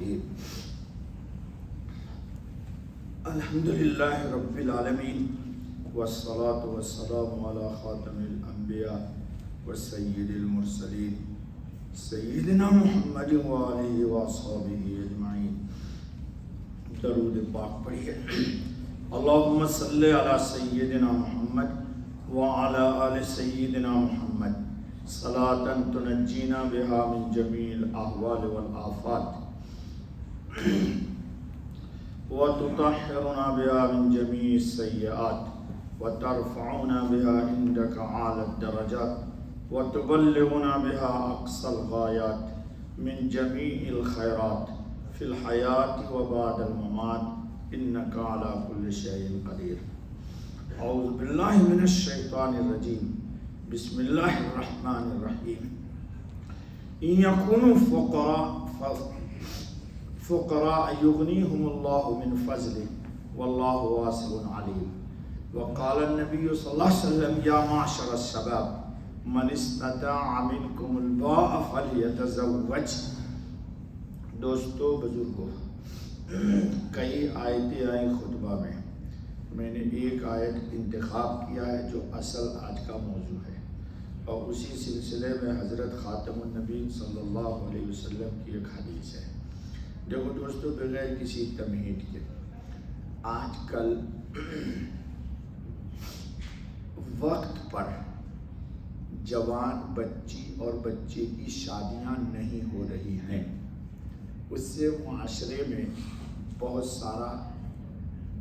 الرحیم الحمدللہ رب العالمین والصلاة والسلام علی خاتم الانبیاء والسید المرسلین سیدنا محمد وآلہ واصحابہ اجمعین۔ درود پاک پڑھیے۔ اللہم صلی علی سیدنا محمد وعلی آل سیدنا محمد صلاۃ تنجینا بہا من جمیع الاحوال والآفات وتطہرنا بہا من جمیع السیئات وترفعنا بہا عندک اعلی الدرجات وتبلغنا بہا اقصى الغایات من جمیع الخیرات فی الحیاة وبعد الممات انک علی کل شیء قدیر۔ اعوذ باللہ من الشیطان الرجیم، بسم اللہ الرحمن الرحیم۔ ان یکونوا فقراء یغنیہم اللہ من فضلہ واللہ واسع علیم۔ وقال النبی صلی اللہ علیہ وسلم یا معشر الشباب من استطاع منکم الباء فلیتزوج۔ دوستو بزرگو، کئی آیتیں آئیں خطبہ میں نے ایک آیت انتخاب کیا ہے جو اصل آج کا موضوع ہے، اور اسی سلسلے میں حضرت خاتم النبی صلی اللہ علیہ وسلم کی ایک حدیث ہے۔ دیکھو دوستو، بغیر کسی تمہید کے آج کل وقت پر جوان بچی اور بچے کی شادیاں نہیں ہو رہی ہیں، اس سے معاشرے میں بہت سارا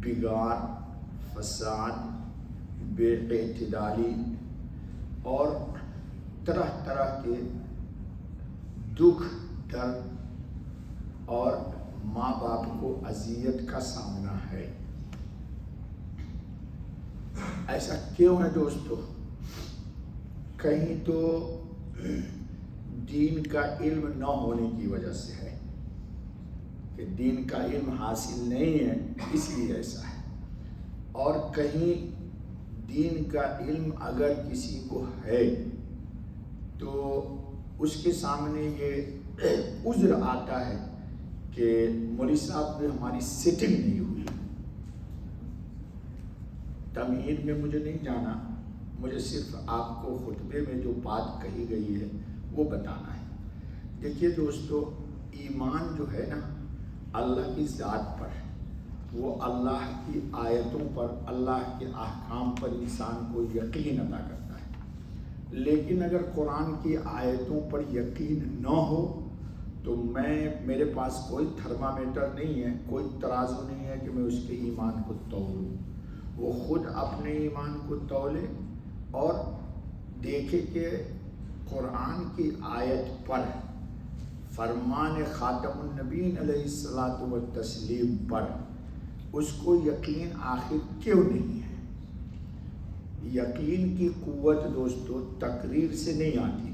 بگاڑ، فساد، بے اعتدالی اور طرح طرح کے دکھ، درد اور ماں باپ کو اذیت کا سامنا ہے۔ ایسا کیوں ہے دوستو؟ کہیں تو دین کا علم نہ ہونے کی وجہ سے ہے کہ دین کا علم حاصل نہیں ہے، اس لیے ایسا ہے، اور کہیں دین کا علم اگر کسی کو ہے تو اس کے سامنے یہ عذر آتا ہے کہ مولوی صاحب میں ہماری سیٹنگ نہیں ہوئی۔ تمہید میں مجھے نہیں جانا، مجھے صرف آپ کو خطبے میں جو بات کہی گئی ہے وہ بتانا ہے۔ دیکھیے دوستو، ایمان جو ہے نا اللہ کی ذات پر، وہ اللہ کی آیتوں پر، اللہ کے احکام پر انسان کو یقین عطا کرتا ہے۔ لیکن اگر قرآن کی آیتوں پر یقین نہ ہو تو میرے پاس کوئی تھرمامیٹر نہیں ہے، کوئی ترازو نہیں ہے کہ میں اس کے ایمان کو تولوں۔ وہ خود اپنے ایمان کو تولے اور دیکھے کہ قرآن کی آیت پر، فرمان خاتم النبیین علیہ الصلاۃ والتسلیم پر اس کو یقین آخر کیوں نہیں ہے۔ یقین کی قوت دوستو تقریر سے نہیں آتی،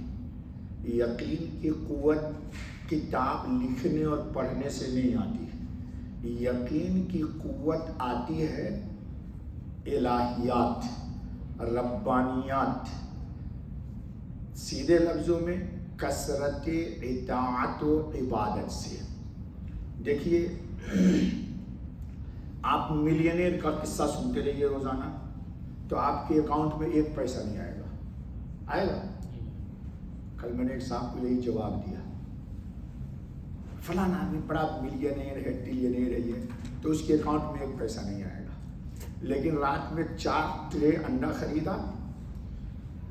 یقین کی قوت کتاب لکھنے اور پڑھنے سے نہیں آتی، یقین کی قوت آتی ہے الہیات، ربانیات، سیدھے لفظوں میں کثرت اطاعت و عبادت سے۔ دیکھیے، آپ ملینئر کا قصہ سنتے رہیے روزانہ تو آپ کے اکاؤنٹ میں ایک پیسہ نہیں آئے گا، آئے گا؟ کل میں نے ایک صاحب کو یہی جواب دیا، فلاں آدمی بڑا ملینئر ہے، ٹریلینئر ہے یہ، تو اس کے اکاؤنٹ میں ایک پیسہ نہیں آئے گا، لیکن رات میں 4 ٹرے انڈا خریدا،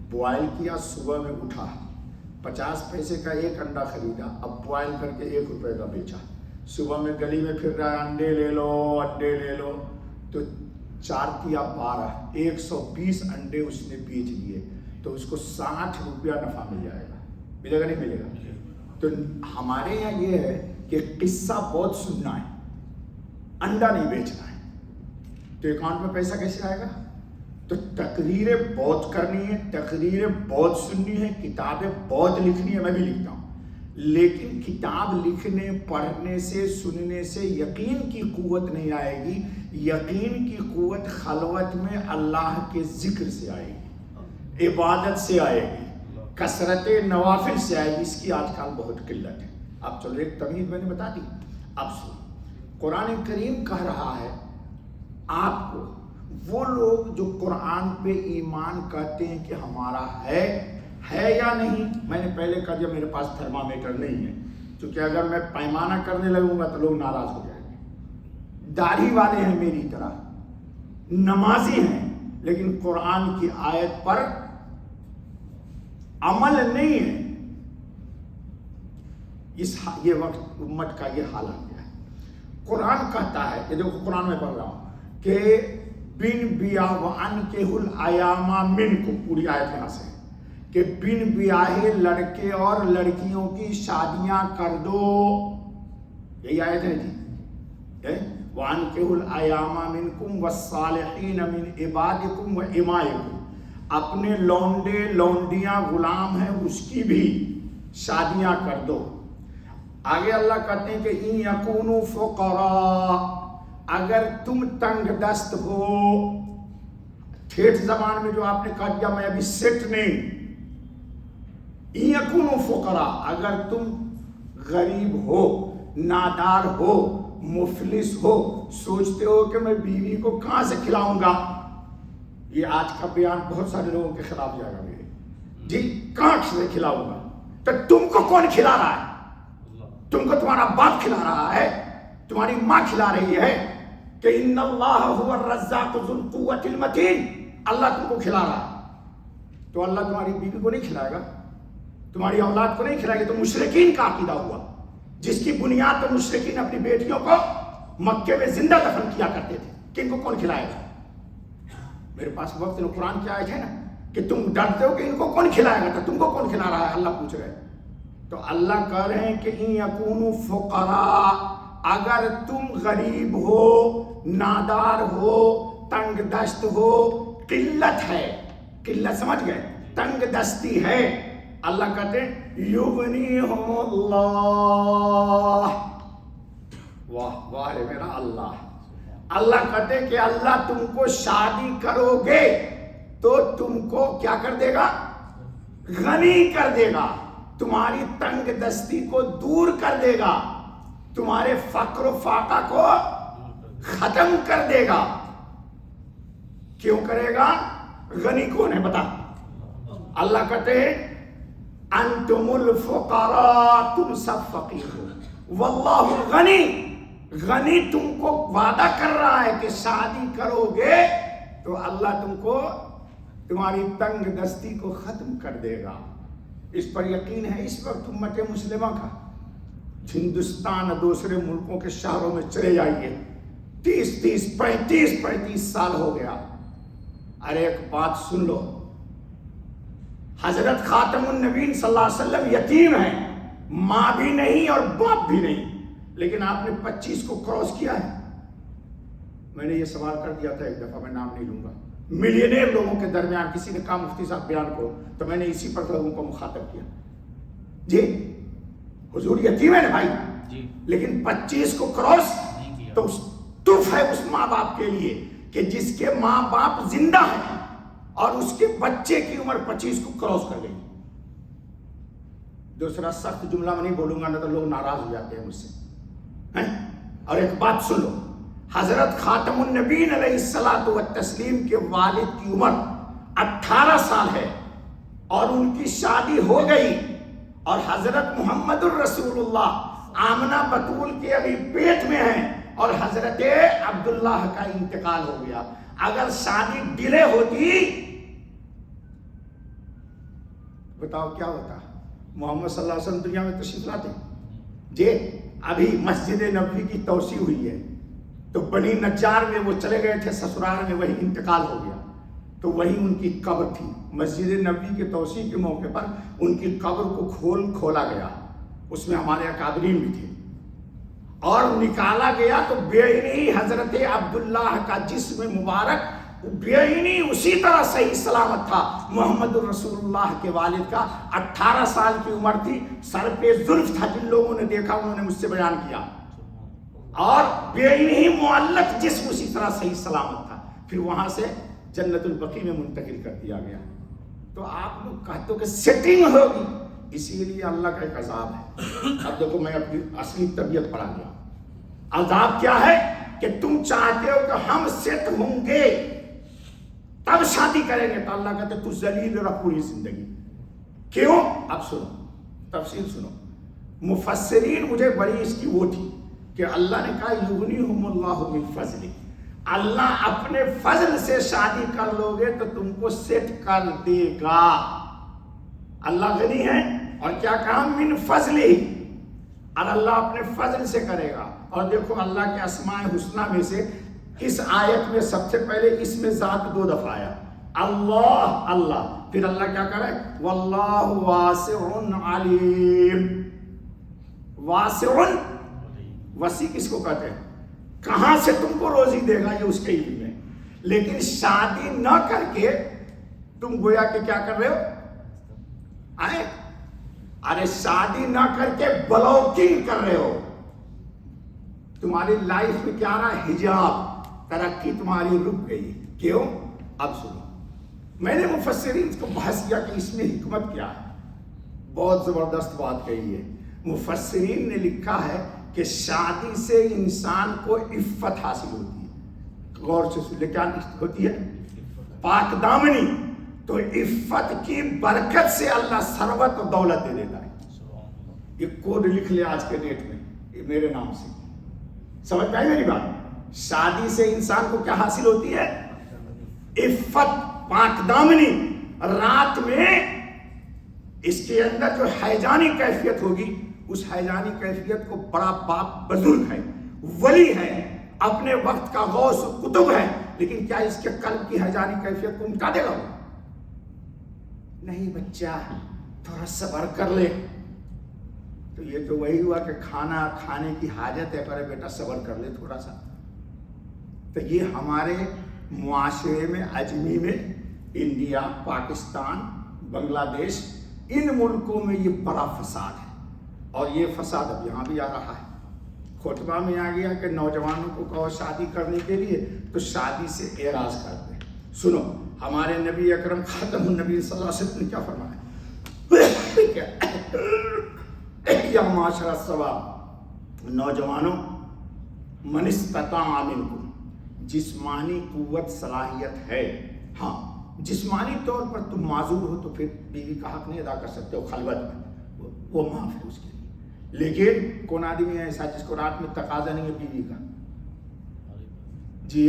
بوائل کیا، صبح میں اٹھا 50 پیسے کا ایک انڈا خریدا، اب بوائل کر کے 1 روپے کا بیچا، صبح میں گلی میں پھر رہا ہے انڈے لے لو انڈے لے لو، تو 4 کیا 12، 120 انڈے اس نے بیچ لیے، تو اس کو 60 روپیہ نفع مل جائے گا، ملے گا نہیں ملے گا؟ تو ہمارے یہاں یہ ہے کہ قصہ بہت سننا ہے، انڈا نہیں بیچنا ہے، تو اکاؤنٹ میں پیسہ کیسے آئے گا؟ تو تقریریں بہت کرنی ہے، تقریریں بہت سننی ہے، کتابیں بہت لکھنی ہے، میں بھی لکھتا ہوں، لیکن کتاب لکھنے، پڑھنے سے، سننے سے یقین کی قوت نہیں آئے گی۔ یقین کی قوت خلوت میں اللہ کے ذکر سے آئے گی، عبادت سے آئے گی، کثرت نوافل سے آئے گی۔ اس کی آج کل بہت قلت ہے۔ اب چلو ایک تمہید میں نے بتا دی۔ اب سن، قرآن کریم کہہ رہا ہے آپ کو، وہ لوگ جو قرآن پہ ایمان کرتے ہیں کہ ہمارا ہے یا نہیں. میں نے پہلے کہا دیا میرے پاس تھرمامیٹر نہیں ہے، کیونکہ اگر میں پیمانہ کرنے لگوں گا تو لوگ ناراض ہو جائیں گے. داڑھی والے ہیں میری طرح، نمازی ہیں، لیکن قرآن کی آیت پر عمل نہیں ہے. یہ وقت امت کا یہ حال آ گیا ہے. قرآن کہتا ہے، یہ دیکھو قرآن میں پڑھ رہا ہوں کہ بن بیاہ وانکحوا الایام منکم، پوری آیت یہاں سے کہ بن بیاہے لڑکے اور لڑکیوں کی شادیاں کر دو. یہی آیت ہے جی، وانکحوا الایام منکم والصالحین من عبادکم وامائکم، اپنے لونڈے لونڈیاں غلام ہیں اس کی بھی شادیاں کر دو. آگے اللہ کہتے ہیں کہ ان یکونوا فقراء، اگر تم تنگ دست ہو، ٹھیٹھ زبان میں جو آپ نے کہا دیا میں ابھی سیٹ نہیں، ان یکونوا فقراء، اگر تم غریب ہو، نادار ہو، مفلس ہو، سوچتے ہو کہ میں بیوی کو کہاں سے کھلاؤں گا. یہ آج کا بیان بہت سارے لوگوں کے خلاف جائے گا میرے جی، کہاں سے کھلاؤں گا؟ تو تم کو کون کھلا رہا ہے؟ تم کو تمہارا باپ کھلا رہا ہے، تمہاری ماں کھلا رہی ہے کہ ان اللہ هو الرزاق ذو القوۃ المتین، اللہ تم کو کھلا رہا ہے. تو اللہ تمہاری بیوی کو نہیں کھلائے گا، تمہاری اولاد کو نہیں کھلائے گا. تو مشرکین کا عقیدہ ہوا جس کی بنیاد پر مشرکین اپنی بیٹیوں کو مکے میں زندہ دفن کیا کرتے تھے کہ ان کو کون کھلائے گا. میرے پاس وقت میں قرآن کی آیت ہے نا کہ تم ڈرتے ہو کہ ان کو کون کھلائے گا، تو تم کو کون کھلا رہا ہے اللہ پوچھ رہے. تو اللہ کہہ رہے ہیں کہ ان یکونوا فقراء، اگر تم غریب ہو، نادار ہو، تنگ دست ہو، قلت ہے، قلت سمجھ گئے، تنگ دستی ہے، اللہ کہتے ہیں یغنیہم اللہ، واہ واہ میرا اللہ. اللہ کہتے ہیں کہ اللہ تم کو شادی کرو گے تو تم کو کیا کر دے گا؟ غنی کر دے گا، تمہاری تنگ دستی کو دور کر دے گا، تمہارے فقر و فاقہ کو ختم کر دے گا. کیوں کرے گا؟ غنی کون ہے بتا؟ اللہ کہتے ہیں انتم الفقراء، تم سب فقیر ہو، واللہ غنی، غنی تم کو وعدہ کر رہا ہے کہ شادی کرو گے تو اللہ تم کو تمہاری تنگ دستی کو ختم کر دے گا. اس پر یقین ہے اس وقت امت مسلمہ کا. ہندوستان اور دوسرے ملکوں کے شہروں میں چلے جائیے، 35 سال ہو گیا. ارے ایک بات سن لو، حضرت خاتم النبیین صلی اللہ علیہ وسلم یتیم ہیں، ماں بھی نہیں اور باپ بھی نہیں، لیکن آپ نے 25 کو کراس کیا ہے. میں نے یہ سوال کر دیا تھا ایک دفعہ، میں نام نہیں لوں گا، ملینئر لوگوں کے درمیان کسی نے کہا مفتی صاحب بیان کرو، تو میں نے اسی پر لوگوں کو مخاطب کیا. جی حضور یتیم ہے نا بھائی جی، لیکن 25 کو کراس تو تحفہ ہے اس ماں باپ کے لیے کہ جس کے ماں باپ زندہ ہیں اور اس کے بچے کی عمر 25 کو کراس کر گئی. دوسرا سخت جملہ میں نہیں بولوں گا، نہ تو لوگ ناراض ہو جاتے ہیں مجھ سے. اور ایک بات سن لو، حضرت خاتم النبیین علیہ الصلوۃ والتسلیم کے والد کی عمر 18 سال ہے اور ان کی شادی ہو گئی، اور حضرت محمد الرسول اللہ آمنہ بطول کے ابھی پیٹ میں ہیں اور حضرت عبداللہ کا انتقال ہو گیا. اگر شادی ڈیلے ہوتی بتاؤ کیا ہوتا؟ محمد صلی اللہ علیہ وسلم دنیا میں تشریف لاتے جی. ابھی مسجد نبوی کی توسیع ہوئی ہے تو بنی نجار میں وہ چلے گئے تھے سسرال میں، وہی انتقال ہو گیا تو وہی ان کی قبر تھی. مسجد نبوی کے توسیع کے موقع پر ان کی قبر کو کھولا گیا، اس میں ہمارے اکابرین بھی تھے، اور نکالا گیا تو بےعینی حضرت عبداللہ کا جسم مبارک بےعینی اسی طرح صحیح سلامت تھا. محمد الرسول اللہ کے والد کا 18 سال کی عمر تھی، سر پہ زلف تھا، جن لوگوں نے دیکھا انہوں نے مجھ سے بیان کیا، اور بےعینی معلق جسم اسی طرح صحیح سلامت تھا. پھر وہاں سے جنت البقیع میں منتقل کر دیا گیا. تو آپ لوگ کہتے ہو کہ سیٹنگ ہوگی، اسی لیے اللہ کا ایک عذاب ہے. اب دیکھو میں اپنی اصلی طبیعت پڑھا گیا. عذاب کیا ہے کہ تم چاہتے ہو کہ ہم سیٹ ہوں گے تب شادی کریں گے، تو اللہ کہتے تو ذلیل رہ پوری زندگی. کیوں؟ اب سنو تفصیل سنو. مفسرین مجھے بڑی اس کی وہ تھی کہ اللہ نے کہا یغنیہم اللہ من فضلہ، اللہ اپنے فضل سے شادی کر لو گے تو تم کو سیٹ کر دے گا. اللہ غنی ہے، اور کیا کہا من فضلہ، اور اللہ اپنے فضل سے کرے گا. اور دیکھو اللہ کے اسماء حسنہ میں سے اس آیت میں سب سے پہلے اس میں ذات 2 دفعہ آیا، اللہ اللہ. پھر اللہ کیا کر رہا ہے؟ واللہ واسع علیم. واسع، وسیع کس کو کہتے ہیں؟ کہاں سے تم کو روزی دے گا یہ اس کے علم ہے. لیکن شادی نہ کر کے تم گویا کہ کیا کر رہے ہو؟ ارے شادی نہ کر کے بلاکنگ کر رہے ہو. تمہاری لائف میں کیا رہا؟ حجاب، ترقی تمہاری رک گئی. کیوں؟ اب سنو، میں نے مفسرین کو بحث کیا کہ اس میں حکمت کیا ہے. بہت زبردست بات کہی ہے. مفسرین نے لکھا ہے کہ شادی سے انسان کو عفت حاصل ہوتی ہے. غور سے سن لے، کیا ہوتی ہے؟ پاک دامنی. تو عفت کی برکت سے اللہ ثروت و دولت دے دیتا ہے. یہ کوڈ لکھ لے آج کے ڈیٹ میں، یہ میرے نام سے. سمجھ پائے میری بات؟ شادی سے انسان کو کیا حاصل ہوتی ہے؟ عفت، پاک دامنی. رات میں اس کے اندر جو حیجانی کیفیت ہوگی، اس حیجانی کیفیت کو بڑا باپ بزرگ ہے، ولی ہے، اپنے وقت کا غوث قطب ہے، لیکن کیا اس کے قلب کی حیجانی کیفیت کو مٹا دے گا؟ نہیں بچہ، تھوڑا صبر کر لے. تو یہ تو وہی ہوا کہ کھانا کھانے کی حاجت ہے، پر بیٹا صبر کر لے تھوڑا سا. تو یہ ہمارے معاشرے میں، اجمی میں، انڈیا، پاکستان، بنگلہ دیش، ان ملکوں میں یہ بڑا فساد ہے. اور یہ فساد اب یہاں بھی آ رہا ہے. خطبہ میں آ گیا کہ نوجوانوں کو کہو شادی کرنے کے لیے تو شادی سے اعراض کرتے ہیں. سنو، ہمارے نبی اکرم خاتم النبی صلی اللہ علیہ وسلم نے کیا فرمایا؟ یا معاشرہ الشباب، نوجوانوں، من استطاع منکم، جسمانی قوت صلاحیت ہے، ہاں جسمانی طور پر تم معذور ہو تو پھر بیوی کا حق نہیں ادا کر سکتے ہو خلوت میں، وہ معاف ہے اس کے لیے. لیکن کون آدمی ہے ایسا جس کو رات میں تقاضا نہیں ہے بیوی کا؟ جی،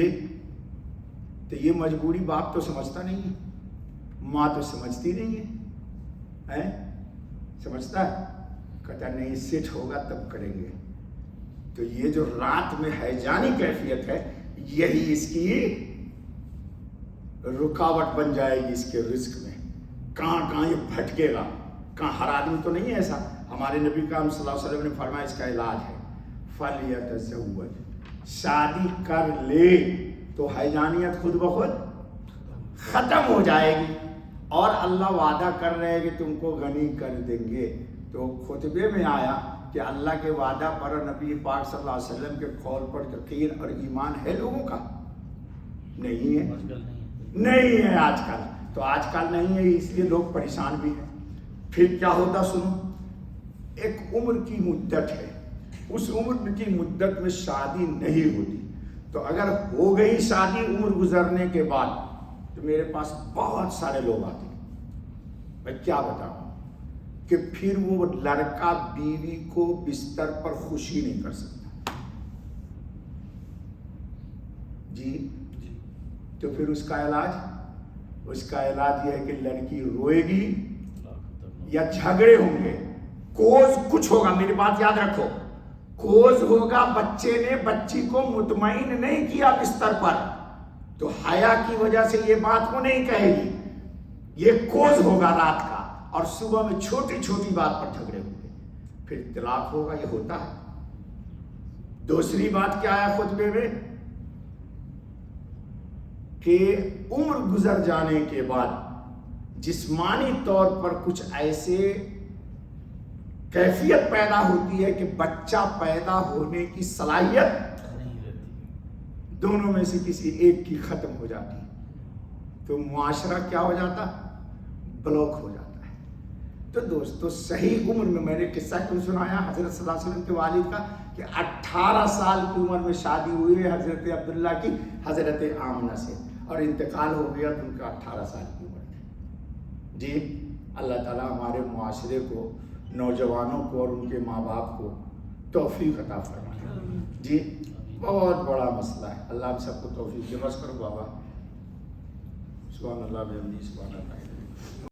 تو یہ مجبوری باپ تو سمجھتا نہیں ہے، ماں تو سمجھتی نہیں ہے. سمجھتا ہے؟ کہتا نہیں سیٹ ہوگا تب کریں گے. تو یہ جو رات میں حیجانی کیفیت ہے، یہی اس کی رکاوٹ بن جائے گی اس کے رزق میں. کہاں کہاں یہ بھٹکے گا. کہاں ہر آدمی تو نہیں ہے ایسا. ہمارے نبی کریم صلی اللہ علیہ وسلم نے فرمایا اس کا علاج ہے فَلْيَتَزَوَّجْ، شادی کر لے تو حیجانیت خود بخود ختم ہو جائے گی. اور اللہ وعدہ کر رہے ہیں کہ تم کو غنی کر دیں گے. تو خطبے میں آیا کہ اللہ کے وعدہ پر نبی پاک صلی اللہ علیہ وسلم کے قول پر یقین اور ایمان ہے لوگوں کا؟ نہیں ہے، نہیں ہے آج کل. تو آج کل نہیں ہے، اس لیے لوگ پریشان بھی ہیں. پھر کیا ہوتا سنو، ایک عمر کی مدت ہے، اس عمر کی مدت میں شادی نہیں ہوتی. تو اگر ہو گئی شادی عمر گزرنے کے بعد تو میرے پاس بہت سارے لوگ آتے ہیں. میں کیا بتاؤں کہ پھر وہ لڑکا بیوی کو بستر پر خوشی نہیں کر سکتا. جی، تو پھر اس کا علاج یہ ہے کہ لڑکی روئے گی یا جھگڑے ہوں گے، کوز کچھ ہوگا. میری بات یاد رکھو، کوز ہوگا بچے نے بچی کو مطمئن نہیں کیا بستر پر، تو حیا کی وجہ سے یہ بات کو نہیں کہے گی. یہ کوز ہوگا رات کا، اور صبح میں چھوٹی چھوٹی بات پر جھگڑے ہوں گے، پھر طلاق ہوگا. یہ ہوتا ہے. دوسری بات کیا ہے خطبے میں کہ عمر گزر جانے کے بعد جسمانی طور پر کچھ ایسے کیفیت پیدا ہوتی ہے کہ بچہ پیدا ہونے کی صلاحیت دونوں میں سے کسی ایک کی ختم ہو جاتی ہے. تو معاشرہ کیا ہو جاتا؟ بلاک ہو جاتا ہے. تو دوستو، صحیح عمر میں نے قصہ کیوں سنایا حضرت صلی اللہ علیہ وسلم کے والد کا کہ 18 سال کی عمر میں شادی ہوئی ہے حضرت عبداللہ کی حضرت آمنہ سے، اور انتقال ہو گیا تو ان کا 18 سال کی عمر تھی۔ جی اللہ تعالیٰ ہمارے معاشرے کو، نوجوانوں کو اور ان کے ماں باپ کو توفیق عطا فرمائے۔ جی بہت بڑا مسئلہ ہے، اللہ ہم سب کو توفیق دے۔ بس کرو بابا، سبحان اللہ بحمدہ، سبحان اللہ۔